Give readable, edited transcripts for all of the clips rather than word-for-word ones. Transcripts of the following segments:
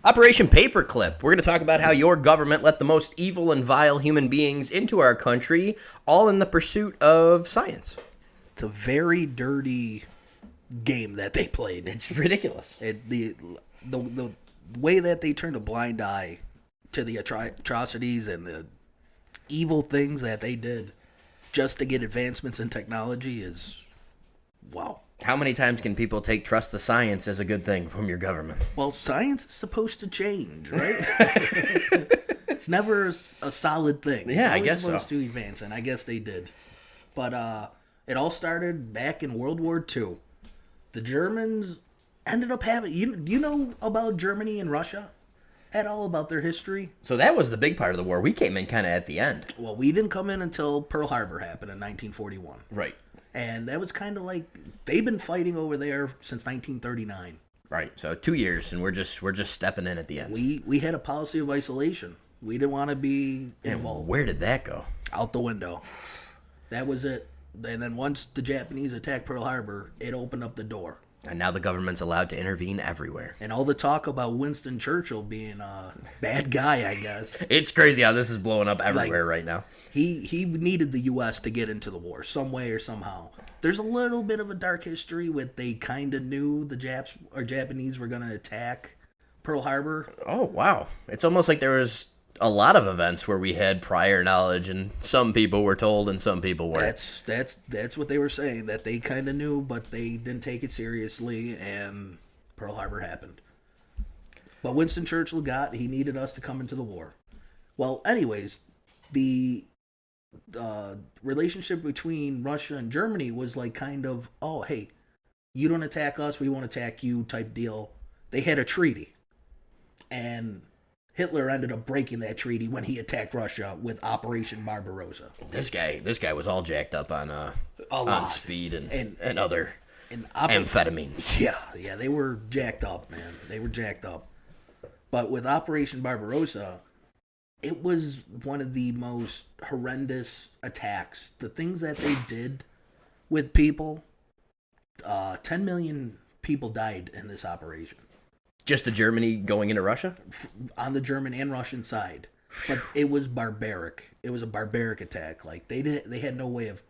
Operation Paperclip. We're going to talk about how your government let the most evil and vile human beings into our country, all in the pursuit of science. It's a very dirty game that they played. It's ridiculous. The way that they turned a blind eye to the atrocities and the evil things that they did just to get advancements in technology is wow. How many times can people take trust the science as a good thing from your government? Well, science is supposed to change, right? It's never a solid thing. Yeah, I It's guess so. supposed to advance, and I guess they did. But it all started back in World War II. The Germans ended up having... Do you know about Germany and Russia? At all about their history? So that was the big part of the war. We came in kind of at the end. Well, we didn't come in until Pearl Harbor happened in 1941. Right. And that was kind of like... They've been fighting over there since 1939. Right. So 2 years, and we're just stepping in at the end. We had a policy of isolation. We didn't want to be involved. Where did that go? Out the window. That was it. And then once the Japanese attacked Pearl Harbor, it opened up the door. And now the government's allowed to intervene everywhere. And all the talk about Winston Churchill being a bad guy, I guess. It's crazy how this is blowing up everywhere right now. He needed the U.S. to get into the war some way or somehow. There's a little bit of a dark history with they kind of knew the Japanese were going to attack Pearl Harbor. Oh, wow. It's almost like there was a lot of events where we had prior knowledge, and some people were told and some people weren't. That's what they were saying, that they kind of knew, but they didn't take it seriously, and Pearl Harbor happened. But Winston Churchill he needed us to come into the war. Well, anyways, the relationship between Russia and Germany was like kind of, oh, hey, you don't attack us, we won't attack you type deal. They had a treaty. And Hitler ended up breaking that treaty when he attacked Russia with Operation Barbarossa. This guy was all jacked up on speed and other amphetamines. Yeah, they were jacked up, man. They were jacked up. But with Operation Barbarossa, it was one of the most horrendous attacks. The things that they did with people, 10 million people died in this operation. Just the Germany going into Russia? On the German and Russian side. But it was barbaric. It was a barbaric attack. Like they had no way of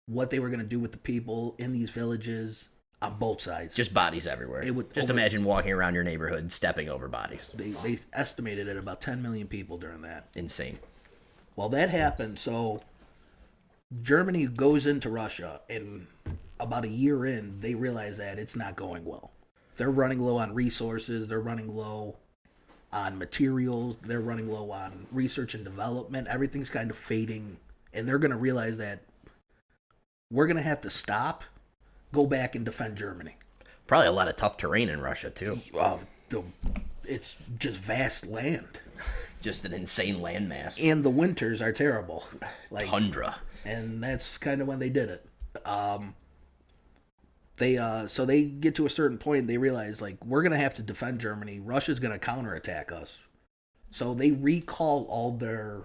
what they were going to do with the people in these villages on both sides. Just bodies everywhere. Imagine walking around your neighborhood stepping over bodies. They estimated at about 10 million people during that. Insane. Well, that happened. So Germany goes into Russia, and about a year in, they realize that it's not going well. They're running low on resources. They're running low on materials. They're running low on research and development. Everything's kind of fading. And they're going to realize that we're going to have to stop, go back and defend Germany. Probably a lot of tough terrain in Russia, too. It's just vast land. Just an insane landmass. And the winters are terrible. Tundra. And that's kind of when they did it. So they get to a certain point and they realize, like, we're going to have to defend Germany. Russia's going to counterattack us. So they recall all their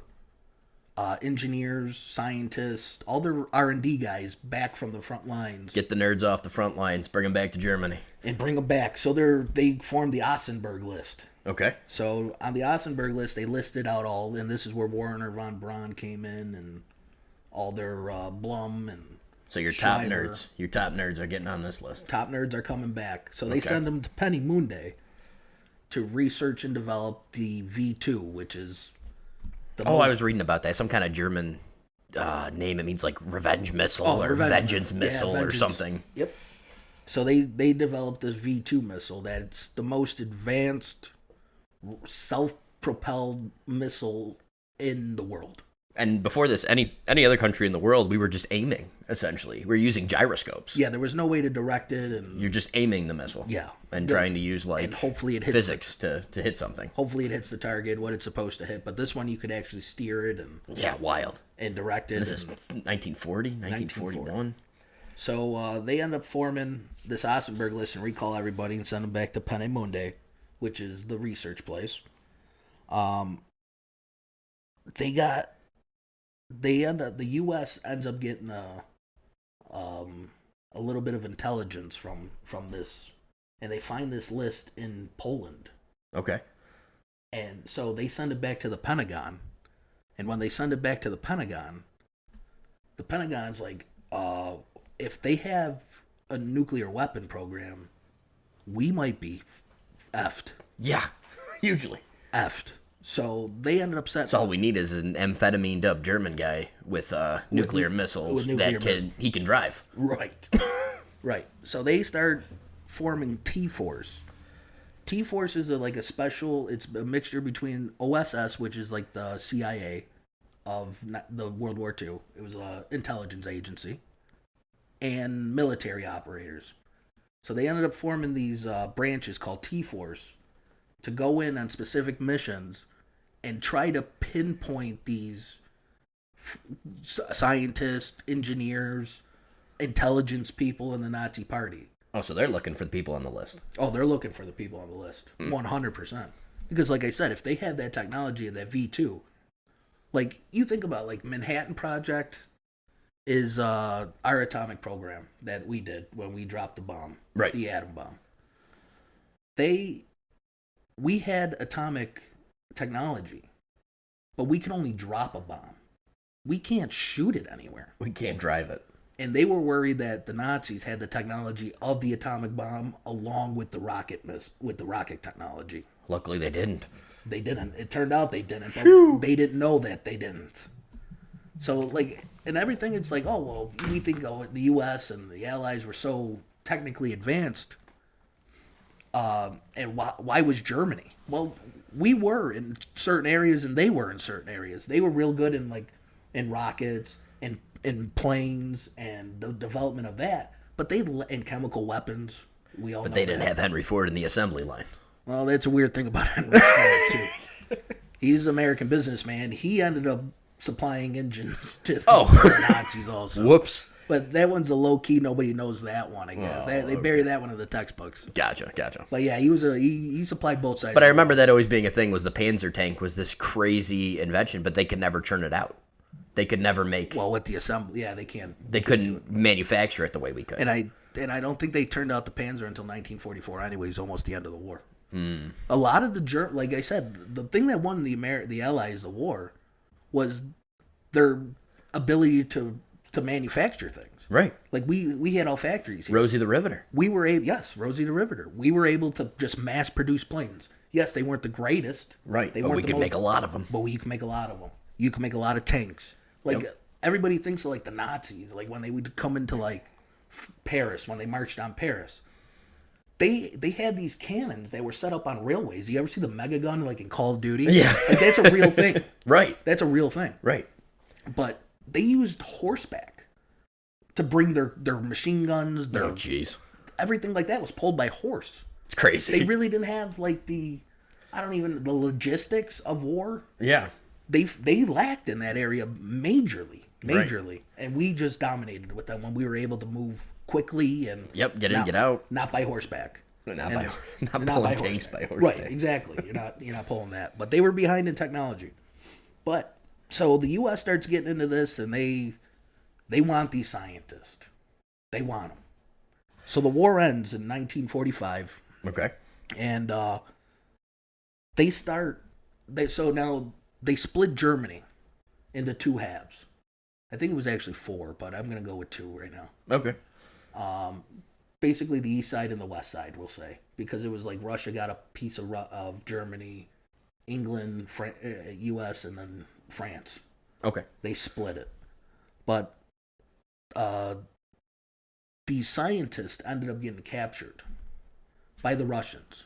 engineers, scientists, all their R&D guys back from the front lines. Get the nerds off the front lines, bring them back to Germany. And bring them back. So they formed the Ossenberg list. Okay. So on the Ossenberg list, they listed out all, and this is where Werner von Braun came in and all their Blum and so your top nerds are getting on this list. Top nerds are coming back. So they send them to Peenemünde to research and develop the V2, which is I was reading about that. Some kind of German name. It means like revenge missile or vengeance missile or something. Yep. So they developed this V2 missile that's the most advanced self-propelled missile in the world. And before this, any other country in the world, we were just aiming, essentially. We were using gyroscopes. Yeah, there was no way to direct it. And you're just aiming the missile. Yeah. And trying to use, like, hopefully it hits physics to hit something. Hopefully it hits the target, what it's supposed to hit. But this one, you could actually steer it. Yeah, wild. And direct it. And this is 1940, 1941. So they end up forming this Ossenberg list and recall everybody and send them back to Peenemünde, which is the research place. The U.S. ends up getting a little bit of intelligence from this, and they find this list in Poland. Okay. And so they send it back to the Pentagon. And when they send it back to the Pentagon's like, if they have a nuclear weapon program, we might be effed. Yeah, hugely. Effed. So they ended up setting. So all we need is an amphetamine up German guy with nuclear missiles he can drive. Right. Right. So they start forming T-Force. T-Force is it's a mixture between OSS, which is like the CIA of the World War II. It was an intelligence agency, and military operators. So they ended up forming these branches called T-Force to go in on specific missions and try to pinpoint these scientists, engineers, intelligence people in the Nazi Party. Oh, so they're looking for the people on the list. Oh, they're looking for the people on the list. 100%. Because like I said, if they had that technology of that V2, like you think about like Manhattan Project is our atomic program that we did when we dropped the bomb. Right. The atom bomb. We had atomic technology, but we can only drop a bomb. We can't shoot it anywhere. We can't drive it. And they were worried that the Nazis had the technology of the atomic bomb along with the rocket technology. Luckily, they didn't. They didn't. It turned out they didn't, but they didn't know that they didn't. So, like, and everything, it's like, oh, well, we think the U.S. and the Allies were so technically advanced. And why was Germany? Well, we were in certain areas and they were in certain areas. They were real good in rockets and in planes and the development of that. But in chemical weapons, we all know. But they didn't that. have Henry Ford in the assembly line. Well, that's a weird thing about Henry Ford, too. He's an American businessman. He ended up supplying engines to the Nazis also. Whoops. But that one's a low key. Nobody knows that one. I guess they bury that one in the textbooks. Gotcha. But yeah, he supplied both sides. But I remember that always being a thing was the Panzer tank was this crazy invention, but they could never turn it out. They could never make. Well, with the assembly, yeah, they can't. They couldn't manufacture it the way we could. And I don't think they turned out the Panzer until 1944. Anyways, almost the end of the war. A lot of like I said, the thing that won the Allies the war was their ability to manufacture things. Right. Like we had all factories here. Rosie the Riveter. We were Rosie the Riveter. We were able to just mass produce planes. Yes, they weren't the greatest. Right. They but we could make a lot of them. But you can make a lot of them. You can make a lot of tanks. Like everybody thinks of like the Nazis, like when they would come into like Paris, when they marched on Paris. They had these cannons that were set up on railways. You ever see the mega gun like in Call of Duty? Yeah. Like that's a real thing. Right. That's a real thing. Right. But they used horseback to bring their machine guns, everything like that was pulled by horse. It's crazy. They really didn't have like the logistics of war. Yeah. They lacked in that area majorly. Right. And we just dominated with them when we were able to move quickly and get in, get out. Not by horseback. Not pulling tanks by horseback. Right, exactly. You're not pulling that. But they were behind in technology. But so the U.S. starts getting into this, and they want these scientists. They want them. So the war ends in 1945. Okay. And they split Germany into two halves. I think it was actually four, but I'm going to go with two right now. Okay. Basically the east side and the west side, we'll say, because it was like Russia got a piece of Germany, England, U.S., and then France. Okay. They split it. But these scientists ended up getting captured by the Russians.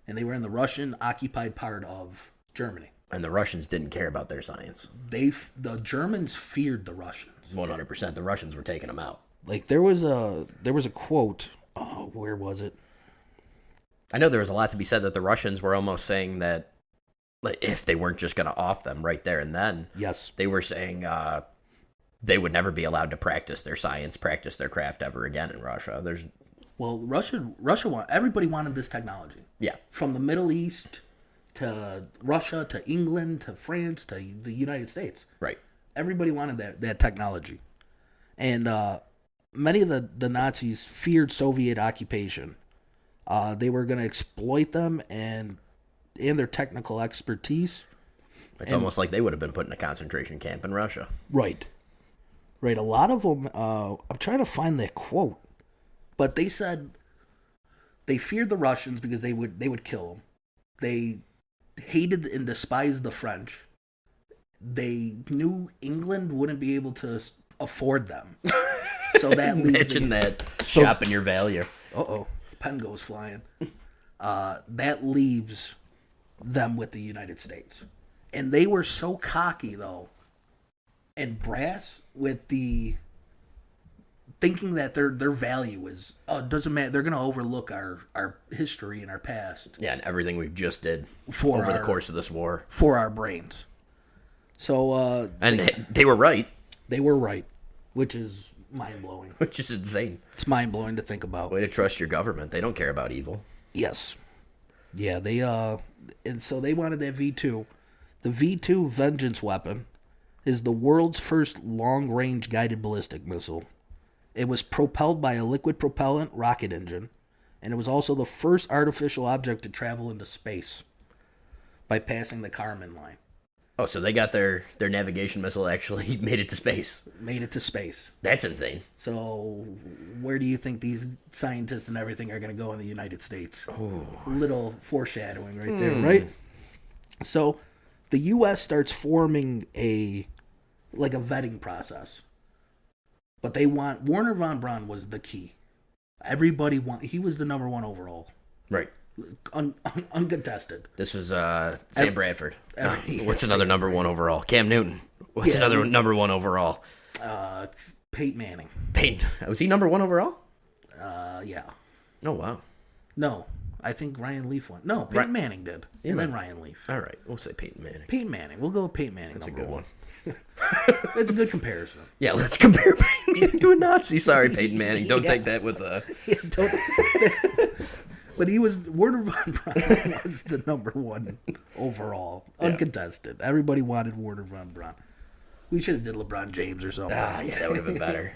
And they were in the Russian-occupied part of Germany. And the Russians didn't care about their science. The Germans feared the Russians. 100%. The Russians were taking them out. Like there was a quote. Oh, where was it? I know there was a lot to be said that the Russians were almost saying that, like, if they weren't just going to off them right there and then, yes, they were saying they would never be allowed to practice their science, practice their craft ever again in Russia. Russia everybody wanted this technology. Yeah, from the Middle East to Russia to England to France to the United States. Right. Everybody wanted that technology, and many of the Nazis feared Soviet occupation. They were going to exploit them and their technical expertise. It's almost like they would have been put in a concentration camp in Russia. Right. Right. A lot of them, I'm trying to find that quote, but they said they feared the Russians because they would kill them. They hated and despised the French. They knew England wouldn't be able to afford them. So that leaves Imagine that shop in your value. Pen goes flying. That leaves them with the United States. And they were so cocky, though, and brass with the thinking that their value is, doesn't matter. They're going to overlook our history and our past. Yeah, and everything we've just did over the course of this war. For our brains. So, and they were right. They were right, which is mind-blowing. Which is insane. It's mind-blowing to think about. Way to trust your government. They don't care about evil. Yes. Yeah, they, and so they wanted that V2. The V2 Vengeance weapon is the world's first long-range guided ballistic missile. It was propelled by a liquid propellant rocket engine, and it was also the first artificial object to travel into space by passing the Kármán line. Oh, so they got their navigation missile actually made it to space. Made it to space. That's insane. So where do you think these scientists and everything are going to go in the United States? Oh. Little foreshadowing right there, right? So the U.S. starts forming a vetting process. But they want... Werner von Braun was the key. He was the number one overall. Right. Uncontested. This was Sam Bradford. What's another Sam number one overall? Cam Newton. What's another number one overall? Peyton Manning. Was he number one overall? Yeah. Oh, wow. No, I think Ryan Leaf won. No, Peyton Manning did. Yeah. And then Ryan Leaf. All right, we'll say Peyton Manning. Peyton Manning. We'll go with Peyton Manning. That's a good one. It's a good comparison. Yeah, let's compare Peyton Manning to a Nazi. Sorry, Peyton Manning. Don't take that with a... Yeah, don't... But Werner von Braun was the number one overall. Uncontested. Everybody wanted Werner von Braun. We should have did LeBron James or something. Yeah, that would have been better.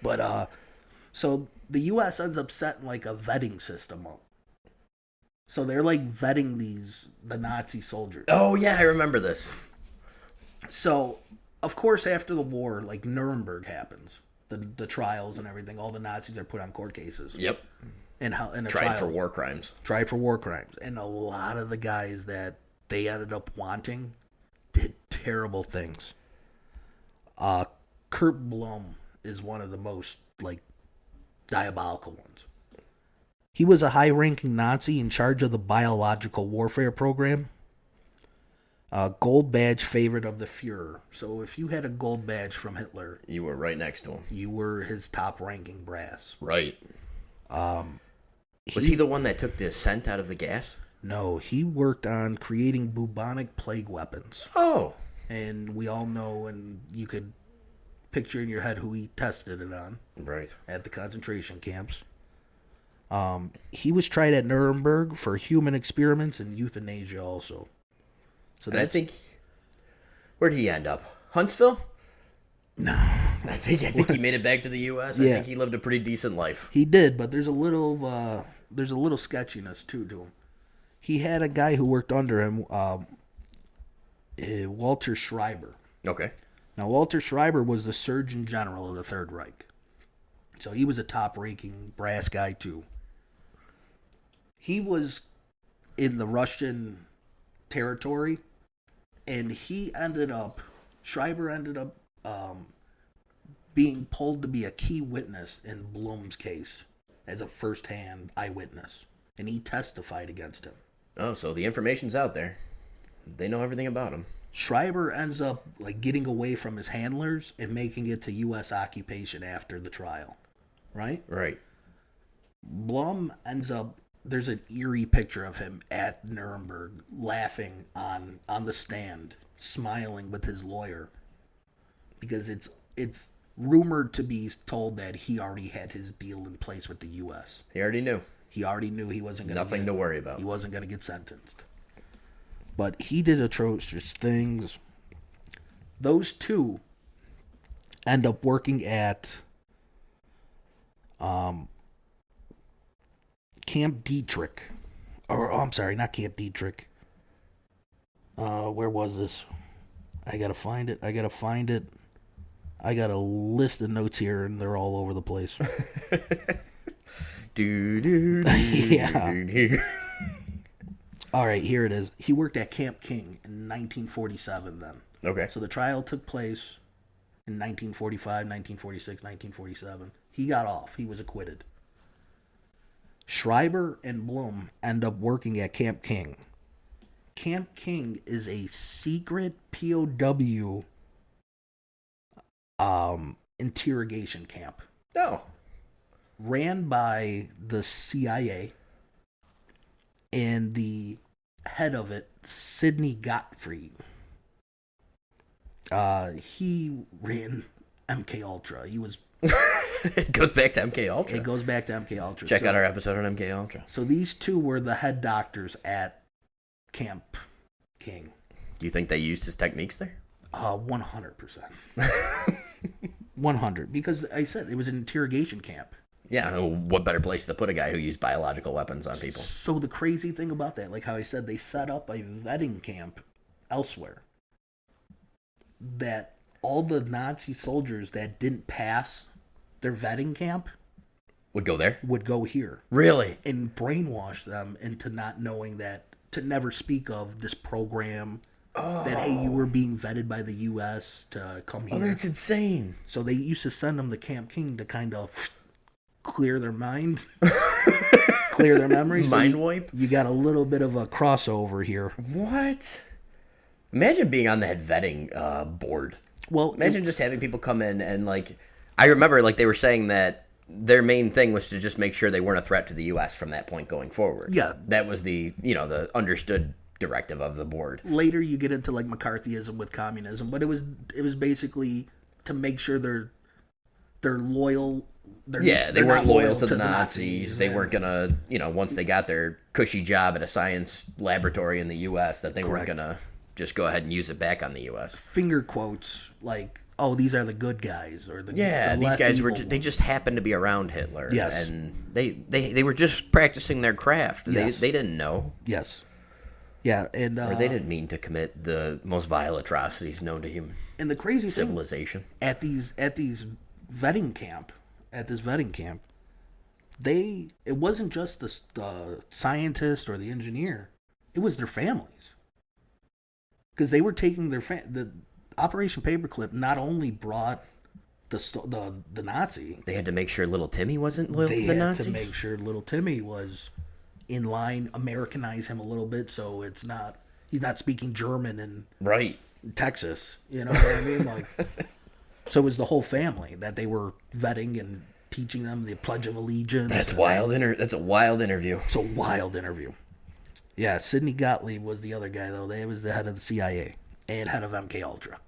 But, so the U.S. ends up setting like a vetting system up. So they're like vetting the Nazi soldiers. Oh, yeah, I remember this. So, of course, after the war, like Nuremberg happens. The trials and everything, all the Nazis are put on court cases. Yep. Tried for war crimes. Tried for war crimes. And a lot of the guys that they ended up wanting did terrible things. Kurt Blum is one of the most, diabolical ones. He was a high-ranking Nazi in charge of the biological warfare program. Gold badge favorite of the Fuhrer. So if you had a gold badge from Hitler... You were right next to him. You were his top-ranking brass. Right. Was he the one that took the scent out of the gas? No, he worked on creating bubonic plague weapons. Oh. And we all know, and you could picture in your head who he tested it on. Right. At the concentration camps. He was tried at Nuremberg for human experiments and euthanasia also. So I think, where did he end up? Huntsville? No, I think he made it back to the U.S. Yeah. I think he lived a pretty decent life. He did, but there's a little sketchiness too to him. He had a guy who worked under him, Walter Schreiber. Okay. Now Walter Schreiber was the Surgeon General of the Third Reich, so he was a top-ranking brass guy too. He was in the Russian territory. And Schreiber ended up being pulled to be a key witness in Blum's case as a first-hand eyewitness. And he testified against him. Oh, so the information's out there. They know everything about him. Schreiber ends up getting away from his handlers and making it to U.S. occupation after the trial. Right? Right. Blum ends up... There's an eerie picture of him at Nuremberg laughing on the stand, smiling with his lawyer. Because it's rumored to be told that he already had his deal in place with the U.S. He already knew. He already knew he wasn't going to Nothing to worry about. He wasn't going to get sentenced. But he did atrocious things. Those two end up working at Camp Dietrich. Or, oh, I'm sorry, not Camp Dietrich. Where was this? I gotta find it. I got a list of notes here, and they're all over the place. Yeah. All right, here it is. He worked at Camp King in 1947 then. Okay. So the trial took place in 1945, 1946, 1947. He got off. He was acquitted. Schreiber and Blum end up working at Camp King. Camp King is a secret POW interrogation camp. Oh. Ran by the CIA, and the head of it, Sidney Gottfried. He ran MK Ultra. He was. It goes back to MK Ultra. It goes back to MK Ultra. Check out our episode on MK Ultra. So these two were the head doctors at Camp King. Do you think they used his techniques there? 100%. 100, because I said it was an interrogation camp. Yeah, what better place to put a guy who used biological weapons on people? So the crazy thing about that, like how I said, they set up a vetting camp elsewhere. That all the Nazi soldiers that didn't pass their vetting camp Would go there? would go here. Really? And brainwash them into not knowing that, to never speak of this program. That, hey, you were being vetted by the U.S. to come here. Oh, that's insane. So they used to send them to Camp King to kind of clear their mind, clear their memory. Mind wipe? You got a little bit of a crossover here. What? Imagine being on that vetting board. Well, Imagine just having people come in and, like, I remember, like, they were saying that their main thing was to just make sure they weren't a threat to the U.S. from that point going forward. Yeah. That was the understood directive of the board. later you get into like McCarthyism with communism, but it was basically to make sure they're loyal. They weren't not loyal to the Nazis. They weren't gonna, once they got their cushy job at a science laboratory in the U.S., that they weren't gonna just go ahead and use it back on the U.S. Finger quotes like, "Oh, these are the good guys," or the these guys were evil they just happened to be around Hitler. Yes. And they were just practicing their craft. Yes. They didn't know. Yes. Yeah, and Or they didn't mean to commit the most vile atrocities known to human and the crazy civilization. thing at this vetting camp, it wasn't just the scientist or the engineer, it was their families, because they were taking the Operation Paperclip not only brought the Nazi. They had to make sure little Timmy wasn't loyal to the Nazis. They had to make sure little Timmy was in line, Americanize him a little bit, so he's not speaking German in Right. Texas. You know what I mean? Like, so it was the whole family that they were vetting and teaching them the Pledge of Allegiance. That's wild. That's a wild interview. It's a wild interview. Yeah, Sidney Gottlieb was the other guy though. They was the head of the CIA and head of MK Ultra.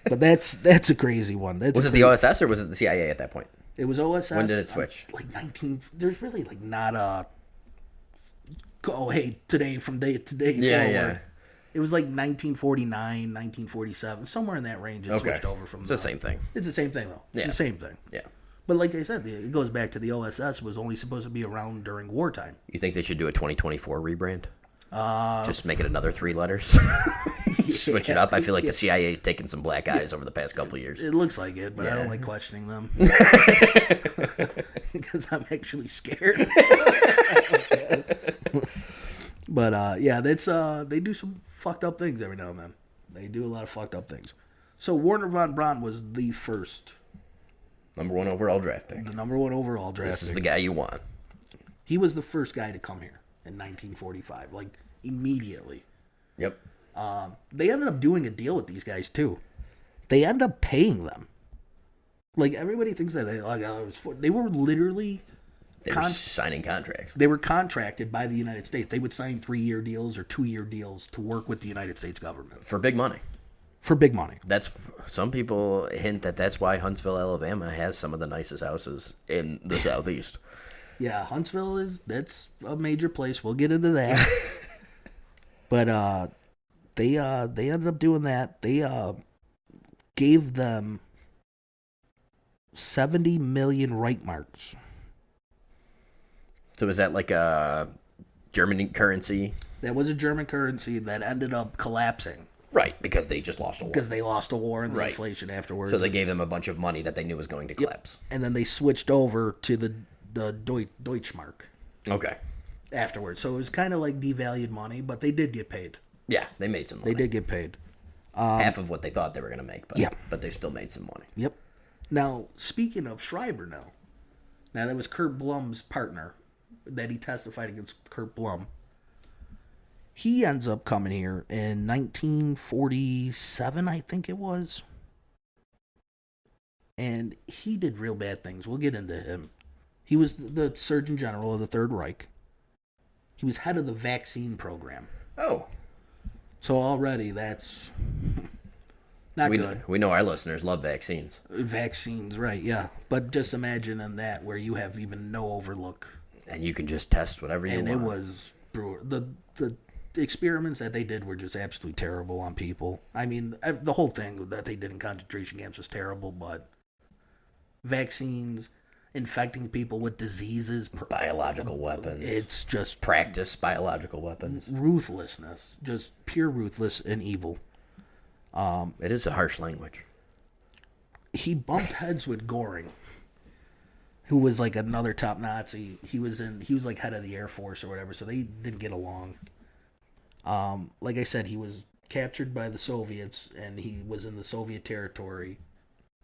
But that's a crazy one. Was it the OSS or was it the CIA at that point? It was OSS. When did it switch? Like 19. There's really like not a. Oh, hey, today forward. Yeah. It was like 1949, 1947, somewhere in that range. It switched over from. It's the same thing. It's the same thing though. It's the same thing. Yeah. But like I said, it goes back to the OSS was only supposed to be around during wartime. You think they should do a 2024 rebrand? Just make it another 3 letters. Switch it up. I feel like the CIA's taken some black eyes over the past couple of years. It looks like it, but I don't like questioning them because I'm actually scared. But that's they do some fucked up things every now and then. They do a lot of fucked up things. So Werner von Braun was the first, Number 1 overall draft pick. the number 1 overall draft This pick. is the guy you want. He was the first guy to come here in 1945, like immediately. Yep. They ended up doing a deal with these guys too. They end up paying them. Like everybody thinks that they were literally They were signing contracts. They were contracted by the United States. They would sign 3-year deals or 2-year deals to work with the United States government For big money. for big money. Some people hint that that's why Huntsville, Alabama has some of the nicest houses in the Southeast. Yeah, Huntsville that's a major place. We'll get into that. But they ended up doing that. They gave them 70 million Reichmarks. So is that like a German currency. That was a German currency that ended up collapsing. Right, because they just lost a war. Because they lost a war and the Right. inflation afterwards. So they gave them a bunch of money that they knew was going to collapse. And then they switched over to the Deutschmark Okay. afterwards. So it was kind of like devalued money, but they did get paid. Yeah, they made some money. They did get paid. Half of what they thought they were going to make, but, Yeah. but they still made some money. Yep. Now, speaking of Schreiber now that was Kurt Blum's partner that he testified against Kurt Blum. He ends up coming here in 1947, I think it was. And he did real bad things. We'll get into him. He was the Surgeon General of the Third Reich. He was head of the vaccine program. Oh. So already that's not good. We know our listeners love vaccines. Vaccines, right, yeah. But just imagine in that where you have even no overlook. And you can just test whatever you want. And it was brutal. The experiments that they did were just absolutely terrible on people. I mean, the whole thing that they did in concentration camps was terrible, but vaccines, infecting people with diseases, biological weapons. It's just practice biological weapons. Ruthlessness, just pure ruthless and evil. It is a harsh language. He bumped heads with Goring, who was like another top Nazi. He was like head of the Air Force or whatever, so they didn't get along. Like I said, he was captured by the Soviets and he was in the Soviet territory,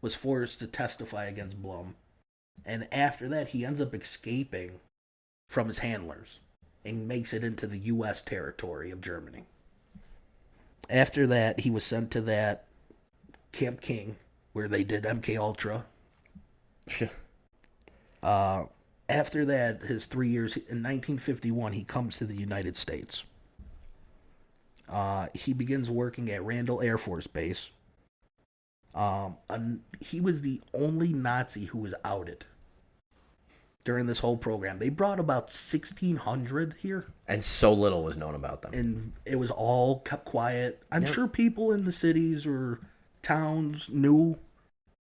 was forced to testify against Blum. And after that, he ends up escaping from his handlers and makes it into the U.S. territory of Germany. After that, he was sent to that Camp King, where they did MK Ultra. After that, his 3 years, in 1951, he comes to the United States. He begins working at Randall Air Force Base. He was the only Nazi who was outed during this whole program. They brought about 1,600 here. And so little was known about them. And it was all kept quiet. I'm sure people in the cities or towns knew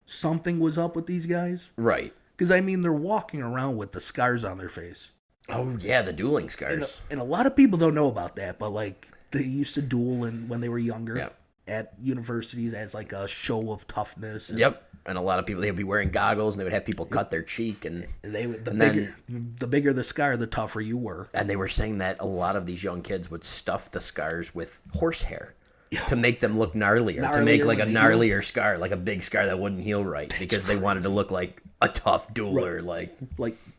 something was up with these guys. Right. Because, I mean, they're walking around with the scars on their face. Oh, yeah, the dueling scars. And a lot of people don't know about that, but, like, they used to duel when they were younger at universities as, like, a show of toughness. And a lot of people, they'd be wearing goggles, and they would have people cut their cheek. And the bigger the scar, the tougher you were. And they were saying that a lot of these young kids would stuff the scars with horsehair. To make them look gnarlier, to make like a gnarlier scar, like a big scar that wouldn't heal right, because they wanted to look like a tough dueler, like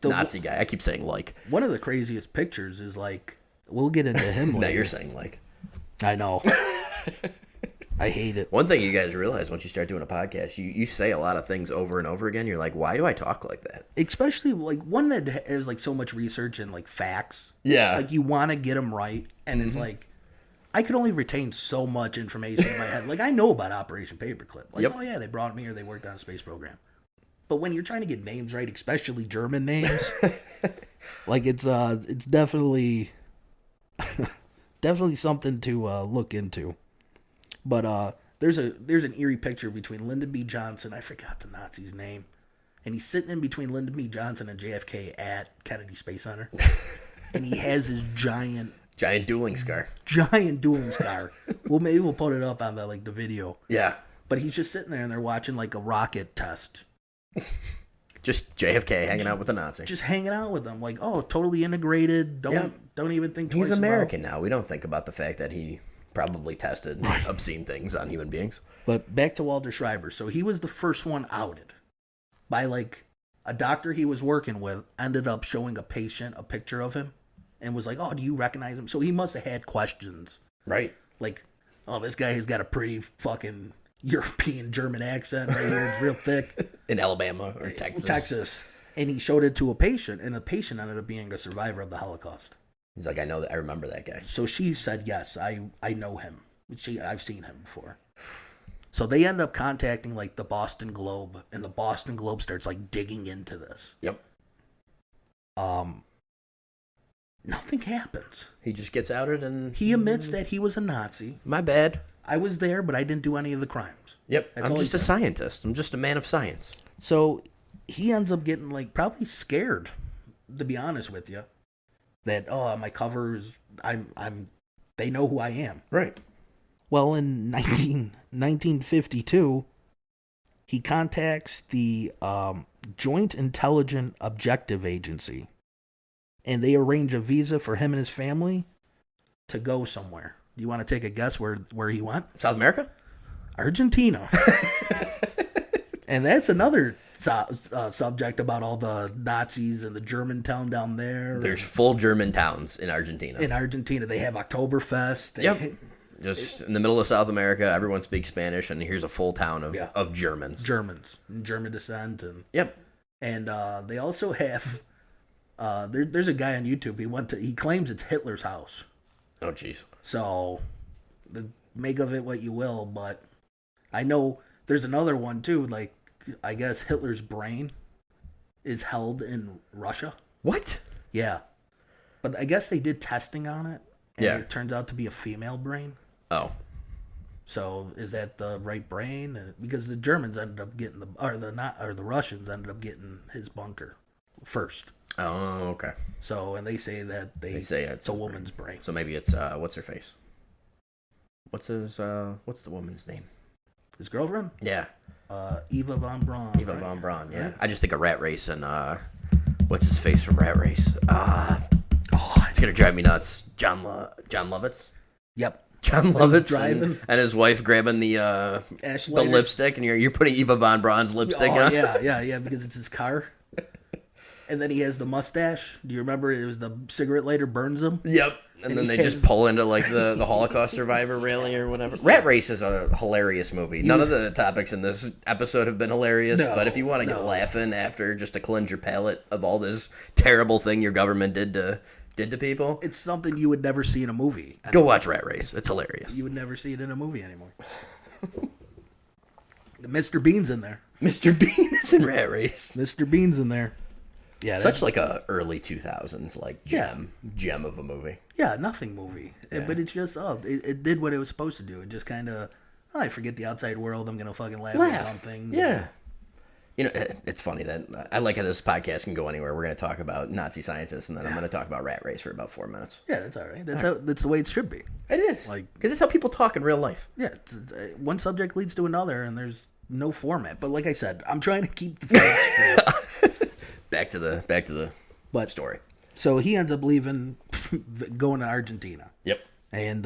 the Nazi guy. I keep saying like. One of the craziest pictures is like, we'll get into him later. Now you're saying like. I know. I hate it. One thing you guys realize once you start doing a podcast, you say a lot of things over and over again. You're like, why do I talk like that? Especially like one that has like so much research and like facts. Yeah. Like you want to get them right, and it's like. I could only retain so much information in my head. Like, I know about Operation Paperclip. Like, oh, yeah, they brought me here. They worked on a space program. But when you're trying to get names right, especially German names, like, it's definitely definitely something to look into. But there's an eerie picture between Lyndon B. Johnson. I forgot the Nazi's name. And he's sitting in between Lyndon B. Johnson and JFK at Kennedy Space Center. And he has his giant dueling scar. Well, maybe we'll put it up on the video. Yeah. But he's just sitting there and they're watching like a rocket test. Just JFK hanging out with the Nazi. Just hanging out with them. Like, oh, totally integrated. Don't even think twice. He's American now. We don't think about the fact that he probably tested obscene things on human beings. But back to Walter Schreiber. So he was the first one outed by like a doctor he was working with ended up showing a patient a picture of him. And was like, oh, do you recognize him? So he must have had questions. Right. Like, oh, this guy has got a pretty fucking European German accent right here. It's real thick. In Alabama or Texas. Texas. And he showed it to a patient, and the patient ended up being a survivor of the Holocaust. He's like, I remember that guy. So she said, yes, I know him. I've seen him before. So they end up contacting, like, the Boston Globe, and the Boston Globe starts, like, digging into this. Yep. Nothing happens. He just gets outed and... He admits that he was a Nazi. My bad. I was there, but I didn't do any of the crimes. Yep. I'm just a scientist. I'm just a man of science. So he ends up getting, like, probably scared, to be honest with you. that my covers, they know who I am. Right. Well, in 1952, he contacts the Joint Intelligence Objective Agency, and they arrange a visa for him and his family to go somewhere. Do you want to take a guess where he went? South America? Argentina. And that's another subject about all the Nazis and the German town down there. There's full German towns in Argentina. In Argentina, they have Oktoberfest. Yep. Just in the middle of South America, everyone speaks Spanish, and here's a full town of Germans. German descent. Yep. And they also have, there's a guy on YouTube, he claims it's Hitler's house. Oh, jeez. So, make of it what you will, but I know there's another one, too, like, I guess Hitler's brain is held in Russia. What? Yeah. But I guess they did testing on it, and Yeah. it turns out to be a female brain. Oh. So is that the right brain? Because the Germans ended up getting the Russians ended up getting his bunker first. Oh, okay. So, and they say that they say it's a woman's brain. So maybe it's what's her face? What's the woman's name? His girlfriend? Yeah. Eva von Braun. Eva von Braun, yeah. Right? I just think of Rat Race and what's his face from Rat Race? It's gonna drive me nuts. John Lovitz. Yep. John Lovitz and his wife grabbing the lipstick, and you're putting Eva von Braun's lipstick on. Yeah, because it's his car. And then he has the mustache. Do you remember it was the cigarette lighter burns him? Yep. And then they just pull into like the Holocaust survivor rally or whatever. Rat Race is a hilarious movie. None of the topics in this episode have been hilarious, but if you want to get laughing after just to cleanse your palate of all this terrible thing your government did to people, it's something you would never see in a movie. Go watch Rat Race. It's hilarious. You would never see it in a movie anymore. Mr. Bean's in there. Mr. Bean is in Rat Race. Mr. Bean's in there. Yeah, such like a early 2000s like gem of a movie. Yeah, nothing movie. Yeah. But it's just it did what it was supposed to do. It just kind of I forget the outside world. I'm gonna fucking laugh at something. Yeah. You know, it's funny that I like how this podcast can go anywhere. We're going to talk about Nazi scientists, and then I'm going to talk about Rat Race for about 4 minutes. Yeah, that's all right. That's the way it should be. It is, because it's how people talk in real life. Yeah, one subject leads to another, and there's no format. But like I said, I'm trying to keep the facts straight. Back to the story. So he ends up leaving, going to Argentina. Yep. And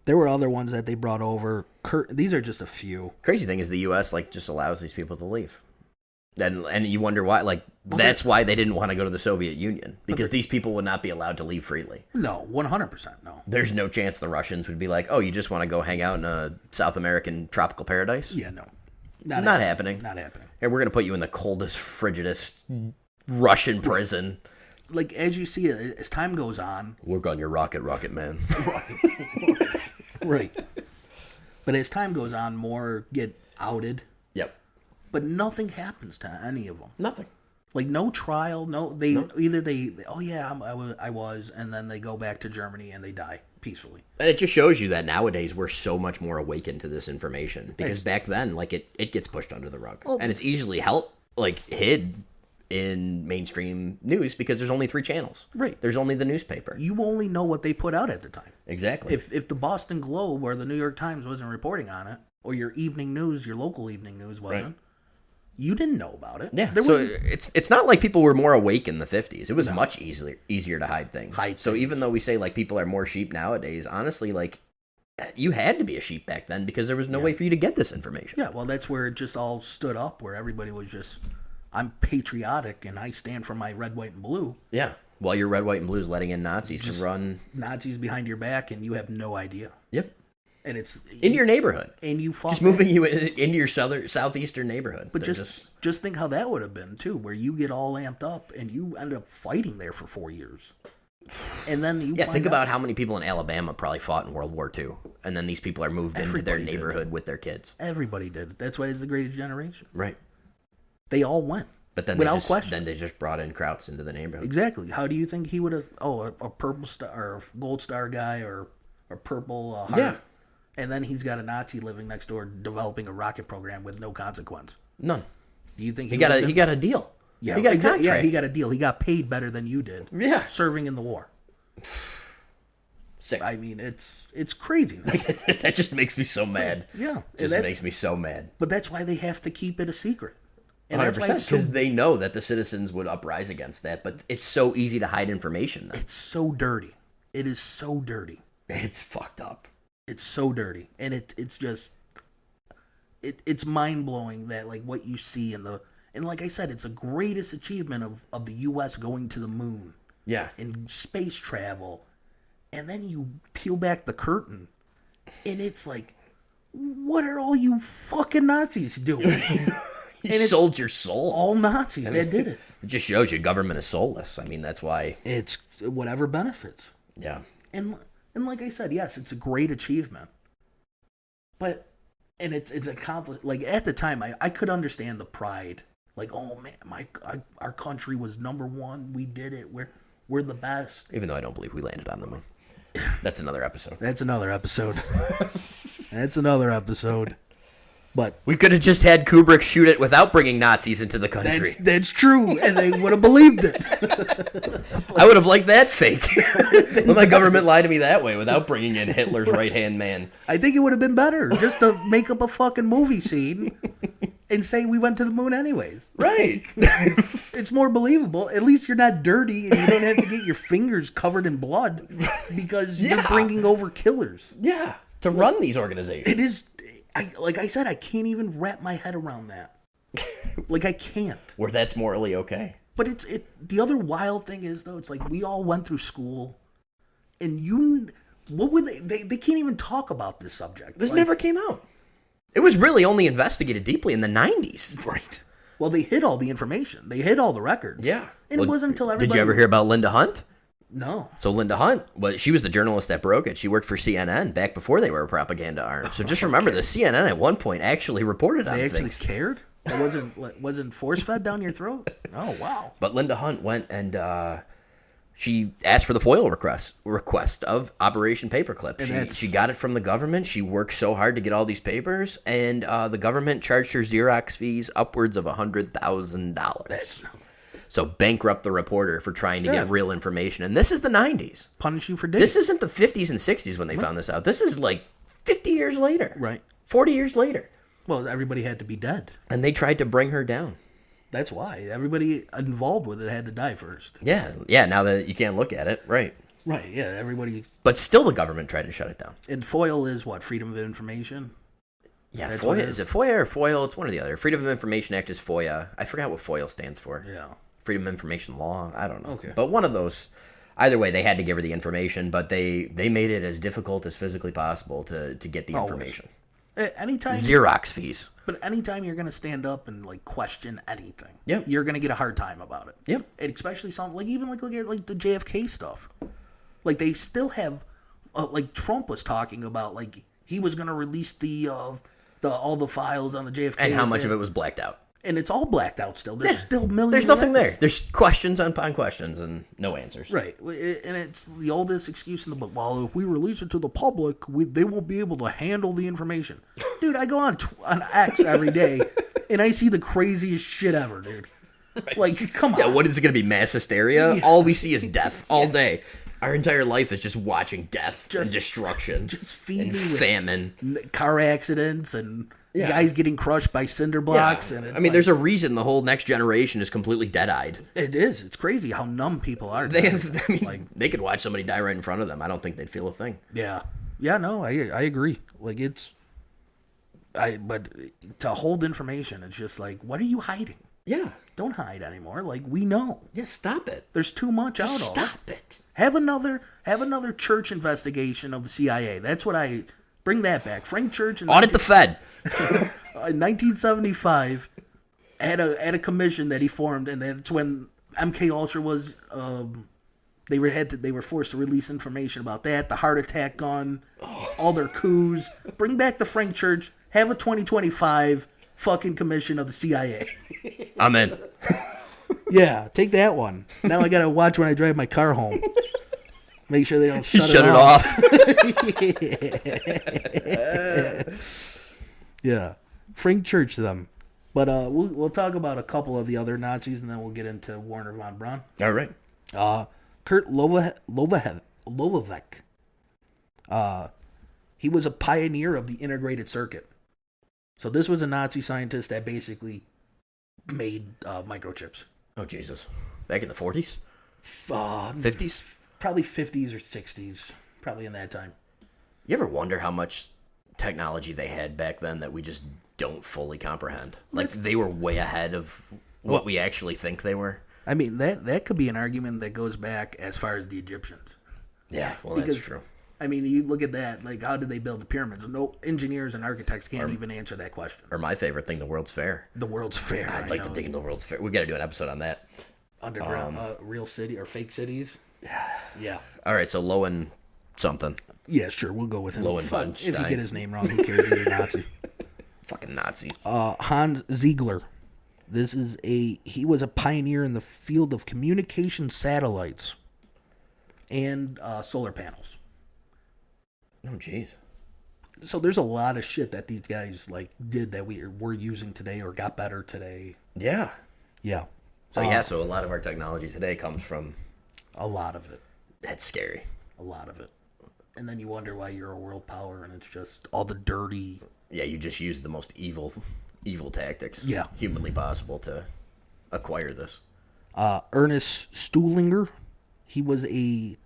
there were other ones that they brought over. These are just a few. Crazy thing is the U.S. just allows these people to leave. And you wonder why. That's why they didn't want to go to the Soviet Union, because these people would not be allowed to leave freely. No, 100% no. There's no chance the Russians would be like, oh, you just want to go hang out in a South American tropical paradise? Yeah, no. Not happening. Not happening. Hey, we're going to put you in the coldest, frigidest Russian prison. Like, as you see, as time goes on... Work on your rocket, man. Right. But as time goes on, more get outed. Yep. But nothing happens to any of them. Nothing. Like, no trial, I was, and then they go back to Germany and they die peacefully. And it just shows you that nowadays we're so much more awakened to this information. Because back then, it gets pushed under the rug. Oh. And it's easily hid in mainstream news because there's only 3 channels. Right. There's only the newspaper. You only know what they put out at the time. Exactly. If the Boston Globe or the New York Times wasn't reporting on it, or your evening news, your local evening news wasn't, right, you didn't know about it. Yeah. So it's not like people were more awake in the 50s. It was much easier to hide things. Even though we say people are more sheep nowadays, honestly, you had to be a sheep back then because there was no way for you to get this information. Yeah, well, that's where it just all stood up, where everybody was just, I'm patriotic and I stand for my red, white, and blue. Yeah. While your red, white, and blue is letting in Nazis to run. Nazis behind your back and you have no idea. Yep. And it's in your neighborhood. And you fought just moving you into your southeastern neighborhood. But just think how that would have been too, where you get all amped up and you end up fighting there for 4 years. And then think about how many people in Alabama probably fought in World War II, and then these people are moved into their neighborhood with their kids. Everybody did. That's why it's the greatest generation. Right. They all went. But then they just brought in Krauts into the neighborhood. Exactly. How do you think he would have? Oh, a purple star or gold star guy or a purple heart. Yeah. And then he's got a Nazi living next door, developing a rocket program with no consequence. None. Do you think he got a deal? Yeah, he got a contract. Yeah, he got a deal. He got paid better than you did. Yeah. Serving in the war. Sick. I mean, it's crazy. That just makes me so mad. Yeah. Just makes me so mad. But that's why they have to keep it a secret. And 100%, that's why because they know that the citizens would uprise against that, but it's so easy to hide information then. It's so dirty. It is so dirty. It's fucked up. It's so dirty. And it's just it's mind-blowing that like what you see and like I said, it's the greatest achievement of the US going to the moon. Yeah. And space travel. And then you peel back the curtain and it's like, what are all you fucking Nazis doing? You sold your soul. All Nazis that did it. It just shows you government is soulless. I mean, that's why. It's whatever benefits. Yeah. And like I said, yes, it's a great achievement. But, and it's accomplished. Like at the time, I could understand the pride. Like, oh man, our country was number one. We did it. We're the best. Even though I don't believe we landed on the moon. That's another episode. That's another episode. That's another episode. But we could have just had Kubrick shoot it without bringing Nazis into the country. That's true, and they would have believed it. I would have liked that fake. Let my government lie to me that way without bringing in Hitler's right-hand man. I think it would have been better just to make up a fucking movie scene and say we went to the moon anyways. Right. It's more believable. At least you're not dirty and you don't have to get your fingers covered in blood because you're bringing over killers. Yeah, to run these organizations. It is... like I said, I can't even wrap my head around that. Like, I can't. Where that's morally okay. But the other wild thing is, though, it's like we all went through school, and what would they can't even talk about this subject. This never came out. It was really only investigated deeply in the 90s. Right. Well, they hid all the information. They hid all the records. Yeah. And it wasn't until everybody... Did you ever hear about Linda Hunt? No. So Linda Hunt, she was the journalist that broke it. She worked for CNN back before they were a propaganda arm. So just remember, the CNN at one point actually reported on things. They actually cared? It wasn't force-fed down your throat? Oh, wow. But Linda Hunt went and she asked for the FOIL request of Operation Paperclip. She got it from the government. She worked so hard to get all these papers, and the government charged her Xerox fees upwards of $100,000. So bankrupt the reporter for trying to get real information. And this is the 90s. Punish you for digging. This isn't the 50s and 60s when they found this out. This is like 50 years later. Right. 40 years later. Well, everybody had to be dead. And they tried to bring her down. That's why. Everybody involved with it had to die first. Yeah. Yeah, now that you can't look at it. Right. Right, yeah, everybody... But still the government tried to shut it down. And FOIL is what? Freedom of Information? Yeah, FOIA. Is it FOIA or FOIL? It's one or the other. Freedom of Information Act is FOIA. I forgot what FOIL stands for. Yeah. Freedom of Information Law. I don't know. Okay. But one of those. Either way, they had to give her the information, but they made it as difficult as physically possible to get the information. Anytime Xerox fees. But anytime you're going to stand up and like question anything, yep, you're going to get a hard time about it. Yep. And especially something like even like look at like the JFK stuff. Like they still have like Trump was talking about like he was going to release the all the files on the JFK and how much of it was blacked out. And it's all blacked out still. There's still millions. There's nothing there. There's questions upon questions and no answers. Right. And it's the oldest excuse in the book. Well, if we release it to the public, they won't be able to handle the information. Dude, I go on X every day, and I see the craziest shit ever, dude. Right. Like, come on. Yeah, what is it going to be, mass hysteria? Yeah. All we see is death all day. Our entire life is just watching death and destruction. Just feed and me famine. Car accidents and... Yeah. Guys getting crushed by cinder blocks. Yeah. And I mean, there's a reason the whole next generation is completely dead-eyed. It is. It's crazy how numb people are. They could watch somebody die right in front of them. I don't think they'd feel a thing. Yeah. Yeah, no, I agree. Like, but to hold information, it's just like, what are you hiding? Yeah. Don't hide anymore. Like, we know. Yeah, stop it. There's too much out. Stop it. Have another church investigation of the CIA. That's what bring that back. Frank Church. Audit the Fed. In 1975, had a commission that he formed, and that's when MK Ultra was. They were forced to release information about that, the heart attack gun, all their coups. Bring back the Frank Church. Have a 2025 fucking commission of the CIA. I'm in. Yeah, take that one. Now I gotta watch when I drive my car home. Make sure they don't shut it off. Yeah. Frank Church them. But we'll talk about a couple of the other Nazis, and then we'll get into Werner von Braun. All right. Kurt Lovavec. He was a pioneer of the integrated circuit. So this was a Nazi scientist that basically made microchips. Oh, Jesus. Back in the 40s? 50s? Probably 50s or 60s. Probably in that time. You ever wonder how much technology they had back then that we just don't fully comprehend? Like, they were way ahead of what we actually think they were. I mean, that could be an argument that goes back as far as the Egyptians. Yeah, well, that's true. I mean, you look at that, like, how did they build the pyramids? No engineers and architects can't even answer that question. Or my favorite thing, the World's Fair. The World's Fair. I'd like to dig into the World's Fair. We've got to do an episode on that. Underground, real city or fake cities. Yeah. All right, so Lowen something. Yeah, sure, we'll go with him. Lowen von If you Stein. get his name wrong, who cares? He's a Nazi. Fucking Nazis. Hans Ziegler. He was a pioneer in the field of communication satellites and solar panels. Oh, jeez. So there's a lot of shit that these guys did that we're using today or got better today. Yeah. Yeah. So a lot of our technology today comes from... A lot of it. That's scary. A lot of it. And then you wonder why you're a world power and it's just all the dirty... Yeah, you just use the most evil tactics humanly possible to acquire this. Ernest Stuhlinger, he was a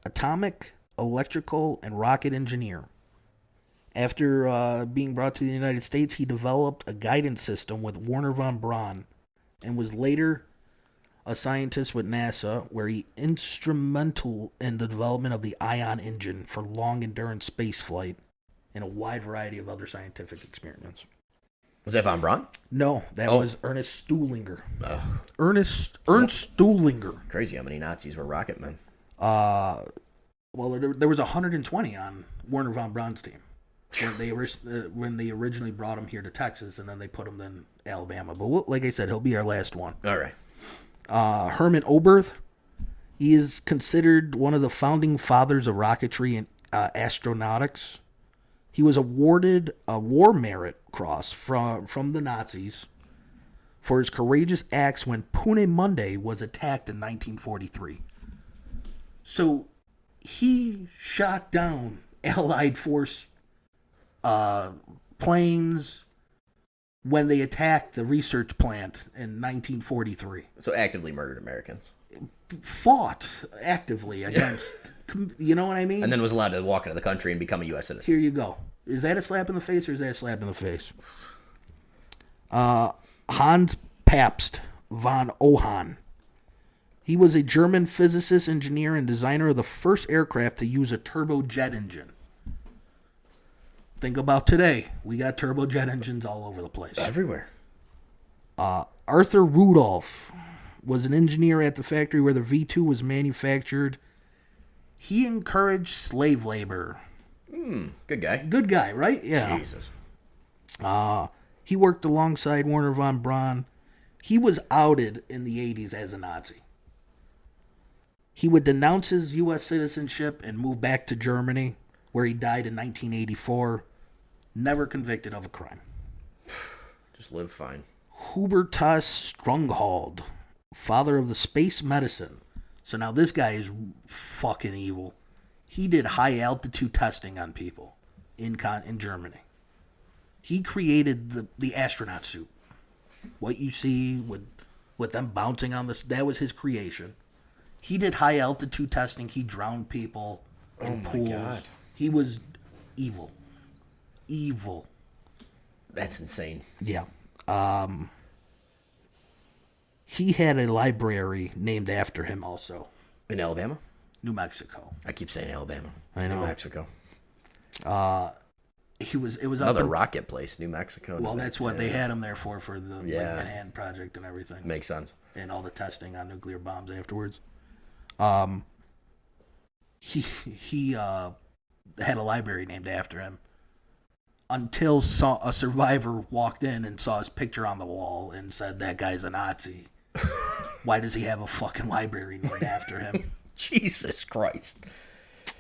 atomic, electrical, and rocket engineer. After being brought to the United States, he developed a guidance system with Werner von Braun and was later a scientist with NASA, where he instrumental in the development of the ion engine for long-endurance spaceflight and a wide variety of other scientific experiments. Was that von Braun? No, that was Ernest Stuhlinger. Ernst Stuhlinger. Crazy how many Nazis were rocket men. Well, there was 120 on Werner von Braun's team when they originally brought him here to Texas, and then they put him in Alabama. But like I said, he'll be our last one. All right. Hermann Oberth. He is considered one of the founding fathers of rocketry and astronautics. He was awarded a War Merit Cross from the Nazis for his courageous acts when Pune Monday was attacked in 1943. So he shot down Allied force planes when they attacked the research plant in 1943. So actively murdered Americans. Fought actively against, you know what I mean? And then was allowed to walk into the country and become a U.S. citizen. Here you go. Is that a slap in the face or is that a slap in the face? Hans Pabst von Ohan. He was a German physicist, engineer, and designer of the first aircraft to use a turbojet engine. Think about today. We got turbojet engines all over the place. Everywhere. Arthur Rudolph was an engineer at the factory where the V2 was manufactured. He encouraged slave labor. Good guy. Good guy, right? Yeah. Jesus. He worked alongside Werner von Braun. He was outed in the 80s as a Nazi. He would denounce his U.S. citizenship and move back to Germany, where he died in 1984, never convicted of a crime. Just live fine. Hubertus Strunghald, father of the space medicine. So now this guy is fucking evil. He did high altitude testing on people in Germany. He created the astronaut suit. What you see with them bouncing on this, that was his creation. He did high altitude testing. He drowned people in pools. God. He was evil. Evil. That's insane. Yeah. He had a library named after him also. In Alabama? New Mexico. I keep saying Alabama. I know. New Mexico. It was another rocket place, New Mexico. Well, that's what they had him there for the Manhattan Project and everything. Makes sense. And all the testing on nuclear bombs afterwards. He had a library named after him until a survivor walked in and saw his picture on the wall and said, that guy's a Nazi. Why does he have a fucking library named after him? Jesus Christ.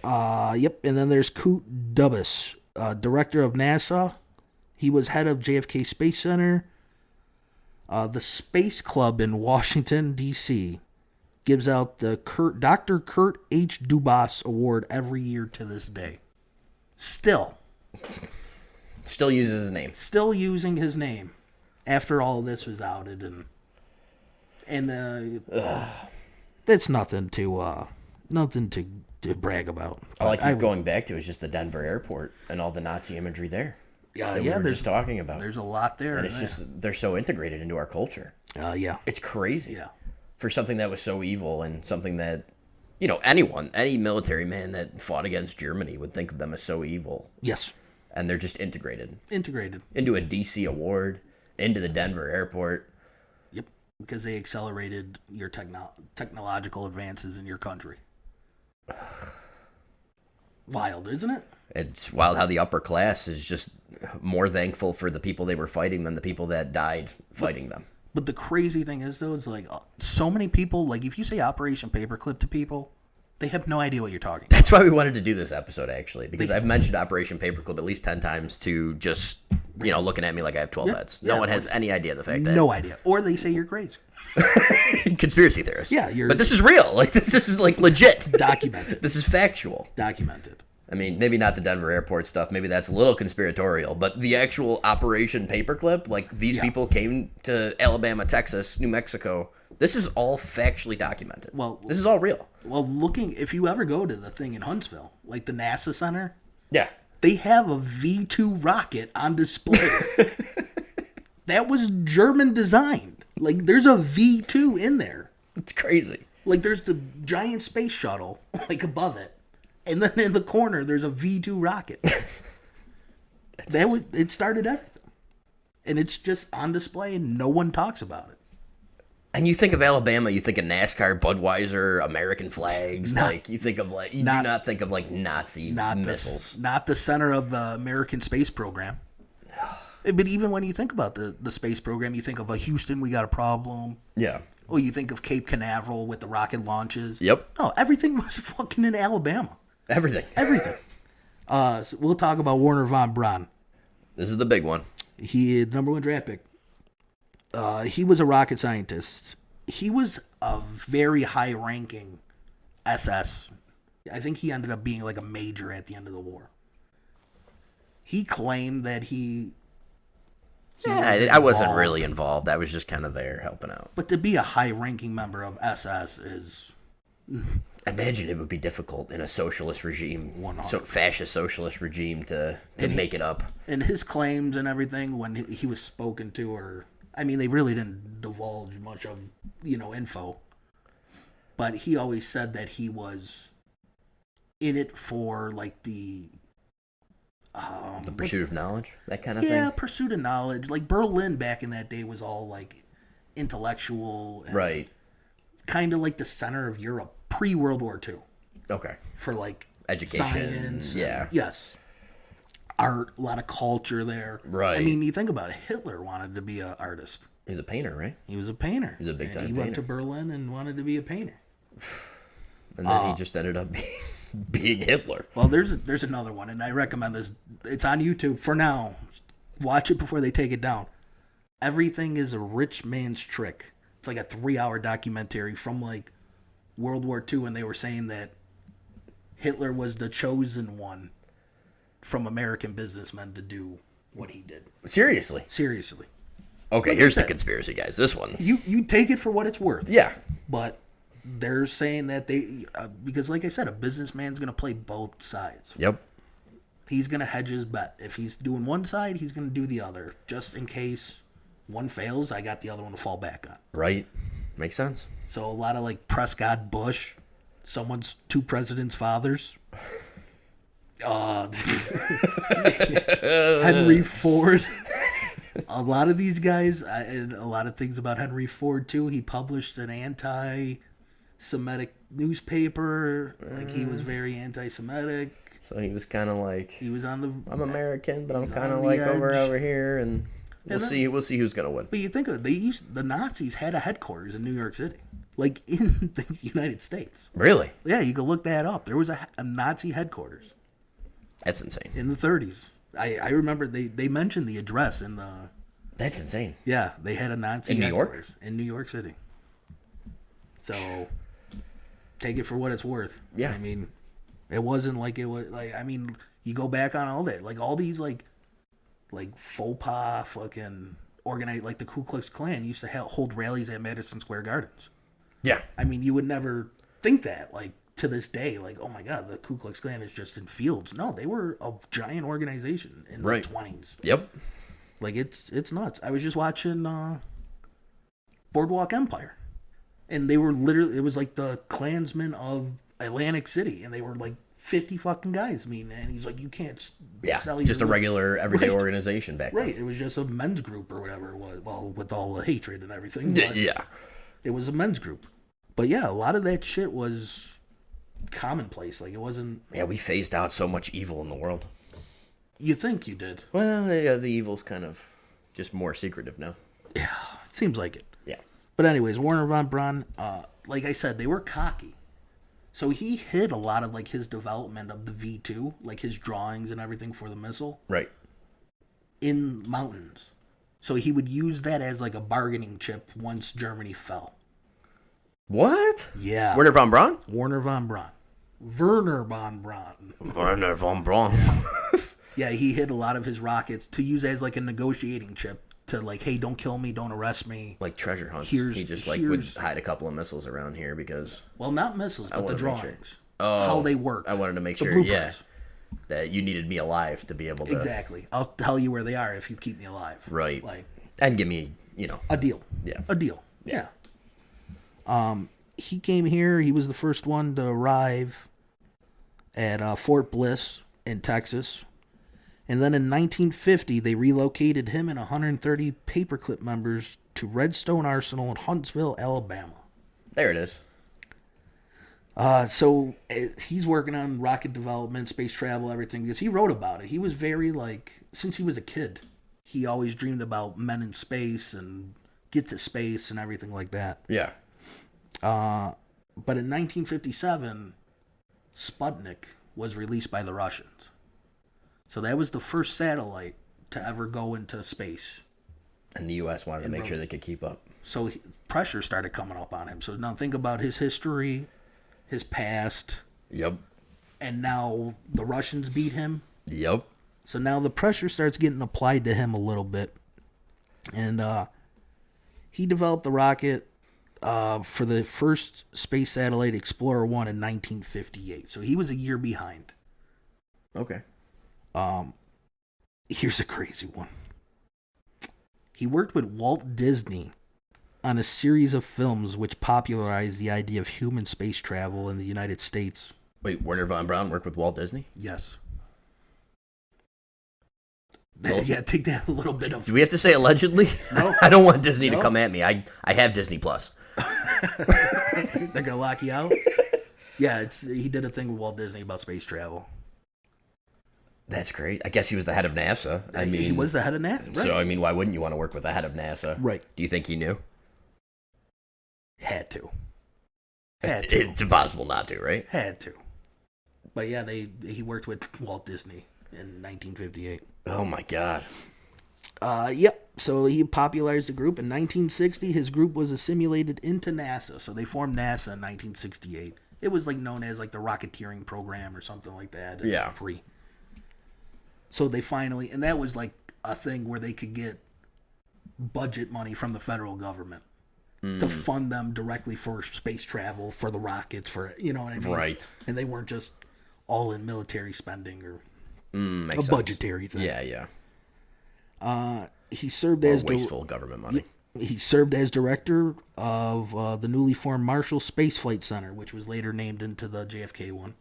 Yep. And then there's Kurt Dubas, director of NASA. He was head of JFK Space Center. The Space Club in Washington, D.C. gives out the Dr. Kurt H. Dubas Award every year to this day. Still uses his name. Still using his name after all this was outed, and that's nothing to brag about. All I keep going back to is just the Denver airport and all the Nazi imagery there. Yeah, we were just talking about. There's a lot there, and it's just they're so integrated into our culture. Yeah, it's crazy. Yeah, for something that was so evil and something that, any military man that fought against Germany would think of them as so evil. Yes. And they're just integrated into a DC award, into the Denver airport. Yep, because they accelerated your technological advances in your country. Wild, isn't it? It's wild how the upper class is just more thankful for the people they were fighting than the people that died fighting them. But the crazy thing is, though, it's like so many people, like if you say Operation Paperclip to people, they have no idea what you're talking about. That's why we wanted to do this episode, actually, because I've mentioned Operation Paperclip at least 10 times to just, looking at me like I have 12 heads. No one has any idea of the fact that. No idea. Or they say you're crazy. Conspiracy theorist. Yeah, but this is real. Like, this is, legit. Documented. This is factual. Documented. I mean, maybe not the Denver airport stuff. Maybe that's a little conspiratorial. But the actual Operation Paperclip, these people came to Alabama, Texas, New Mexico. This is all factually documented. Well, this is all real. Well, if you ever go to the thing in Huntsville, like the NASA Center. Yeah. They have a V2 rocket on display. That was German designed. There's a V2 in there. It's crazy. There's the giant space shuttle, above it. And then in the corner, there's a V2 rocket. It started everything. And it's just on display, and no one talks about it. And you think of Alabama, you think of NASCAR, Budweiser, American flags. You think of do not think of Nazi missiles. Not the center of the American space program. But even when you think about the space program, you think of Houston, we got a problem. Yeah. Oh, you think of Cape Canaveral with the rocket launches. Yep. No, everything was fucking in Alabama. Everything. So we'll talk about Werner von Braun. This is the big one. He number 1 draft pick. He was a rocket scientist. He was a very high-ranking SS. I think he ended up being a major at the end of the war. He claimed that he I wasn't really involved. I was just kind of there helping out. But to be a high-ranking member of SS is... Imagine it would be difficult in a socialist regime, fascist socialist regime, to make it up. And his claims and everything, when he was spoken to, they really didn't divulge much of, info. But he always said that he was in it for, the pursuit of knowledge, that kind of thing? Yeah, pursuit of knowledge. Berlin back in that day was all, intellectual. And right. Kind of the center of Europe, pre-World War II. Okay. For, education. Science. Yeah. Yes. Art, a lot of culture there. Right. You think about it, Hitler wanted to be an artist. He was a painter, right? He was a painter. He was a big-time painter. He went to Berlin and wanted to be a painter. And then he just ended up being Hitler. Well, there's another one, and I recommend this. It's on YouTube for now. Watch it before they take it down. Everything is a Rich Man's Trick. It's a 3-hour documentary from World War II, and they were saying that Hitler was the chosen one from American businessmen to do what he did. Seriously? Seriously. Okay, here's the conspiracy, guys. This one. You take it for what it's worth. Yeah. But they're saying that they... because like I said, a businessman's going to play both sides. Yep. He's going to hedge his bet. If he's doing one side, he's going to do the other. Just in case one fails, I got the other one to fall back on. Right. Makes sense. So a lot of Prescott Bush, someone's 2 presidents' fathers. Henry Ford. A lot of these guys, and a lot of things about Henry Ford too. He published an anti-Semitic newspaper. He was very anti-Semitic. So he was kind of he was on the. I'm American, but I'm kind of over here, and we'll see who's gonna win. But you think of it, the Nazis had a headquarters in New York City, in the United States. Really? Yeah, you can look that up. There was a Nazi headquarters. That's insane. In the 30s. I remember they mentioned the address in the That's insane. Yeah, they had a Nazi in New York? In New York City. So, take it for what it's worth. Yeah. I mean, it wasn't like it was, you go back on all that. Like, all these, like faux pas fucking organized, like the Ku Klux Klan used to hold rallies at Madison Square Gardens. Yeah. I mean, you would never think that, like, to this day, like, oh my God, the Ku Klux Klan is just in fields. No, they were a giant organization in the 20s. Yep. Like, it's nuts. I was just watching Boardwalk Empire. And they were literally, it was like the Klansmen of Atlantic City. And they were like 50 fucking guys. I mean, and he's like, you can't sell just a regular, everyday organization back then. Right. It was just a men's group or whatever it was. Well, with all the hatred and everything. But yeah. It was a men's group. But yeah, a lot of that shit was commonplace. Like, it wasn't... Yeah, we phased out so much evil in the world. You think you did. Well, yeah, the evil's kind of just more secretive now. Yeah, it seems like it. Yeah. But anyways, Werner von Braun, like I said, they were cocky. So he hid a lot of, like, his development of the V2, like his drawings and everything for the missile. Right. In mountains. So he would use that as, like, a bargaining chip once Germany fell. What? Yeah. Werner von Braun? Werner von Braun. Werner von Braun. Werner von Braun. Yeah, he hid a lot of his rockets to use as, like, a negotiating chip to, like, hey, don't kill me, don't arrest me. Like treasure hunts. He just, like, would hide a couple of missiles around here because... Well, not missiles, but the drawings. Sure. Oh, how they worked. I wanted to make sure, yeah, that you needed me alive to be able to... Exactly. I'll tell you where they are if you keep me alive. Right. Like, and give me, a deal. Yeah. A deal. Yeah. He came here. He was the first one to arrive at Fort Bliss in Texas. And then in 1950, they relocated him and 130 Paperclip members to Redstone Arsenal in Huntsville, Alabama. There it is. So he's working on rocket development, space travel, everything, because he wrote about it. He was very, like, since he was a kid, he always dreamed about men in space and get to space and everything like that. Yeah. But in 1957, Sputnik was released by the Russians. So that was the first satellite to ever go into space. And the U.S. wanted to make sure they could keep up. So pressure started coming up on him. So now think about his history, his past. Yep. And now the Russians beat him. Yep. So now the pressure starts getting applied to him a little bit. And he developed the rocket for the first space satellite, Explorer 1, in 1958. So he was a year behind. Okay. Here's a crazy one. He worked with Walt Disney on a series of films which popularized the idea of human space travel in the United States. Wait, Werner von Braun worked with Walt Disney? Yes. Yeah, take that a little bit of... Do we have to say allegedly? No. I don't want Disney to come at me. I have Disney Plus. They're going to lock you out? Yeah, he did a thing with Walt Disney about space travel. That's great. I guess he was the head of NASA. I mean, he was the head of NASA, right? So, I mean, why wouldn't you want to work with the head of NASA? Right. Do you think he knew? Had to. It's impossible not to, right? Had to. But yeah, he worked with Walt Disney in 1958. Oh my God. Yep. So he popularized the group. In 1960, his group was assimilated into NASA. So they formed NASA in 1968. It was like known as like the Rocketeering Program or something like that. Yeah. So they finally, and that was like a thing where they could get budget money from the federal government to fund them directly for space travel, for the rockets, for, you know what I mean? Right. And they weren't just all in military spending or makes a budgetary thing. Yeah. He served as wasteful government money. He served as director of the newly formed Marshall Space Flight Center, which was later named into the JFK one.